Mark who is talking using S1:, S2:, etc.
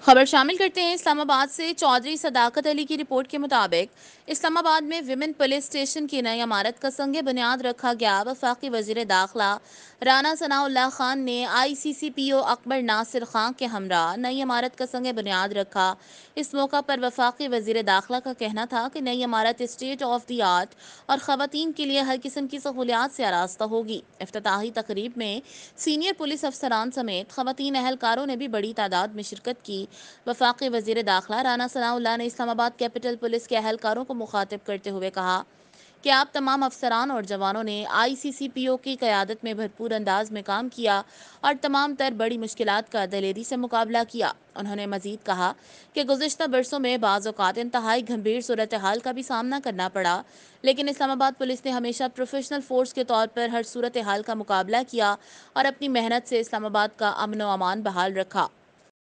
S1: خبر شامل کرتے ہیں اسلام آباد سے۔ چودھری صداقت علی کی رپورٹ کے مطابق اسلام آباد میں ویمن پولیس اسٹیشن کی نئی عمارت کا سنگ بنیاد رکھا گیا۔ وفاقی وزیر داخلہ رانا ثناء اللہ خان نے آئی سی سی پی او اکبر ناصر خان کے ہمراہ نئی عمارت کا سنگ بنیاد رکھا۔ اس موقع پر وفاقی وزیر داخلہ کا کہنا تھا کہ نئی عمارت اسٹیٹ آف دی آرٹ اور خواتین کے لیے ہر قسم کی سہولیات سے آراستہ ہوگی۔ افتتاحی تقریب میں سینئر پولیس افسران سمیت خواتین اہلکاروں نے بھی بڑی تعداد میں شرکت کی۔ وفاقی وزیر داخلہ رانا ثناء اللہ نے اسلام آباد کیپٹل پولیس کے اہلکاروں کو مخاطب کرتے ہوئے کہا کہ آپ تمام افسران اور جوانوں نے آئی سی سی پی او کی قیادت میں بھرپور انداز میں کام کیا اور تمام تر بڑی مشکلات کا دلیری سے مقابلہ کیا۔ انہوں نے مزید کہا کہ گزشتہ برسوں میں بعض اوقات انتہائی گھمبیر صورتحال کا بھی سامنا کرنا پڑا، لیکن اسلام آباد پولیس نے ہمیشہ پروفیشنل فورس کے طور پر ہر صورتحال کا مقابلہ کیا اور اپنی محنت سے اسلام آباد کا امن و امان بحال رکھا۔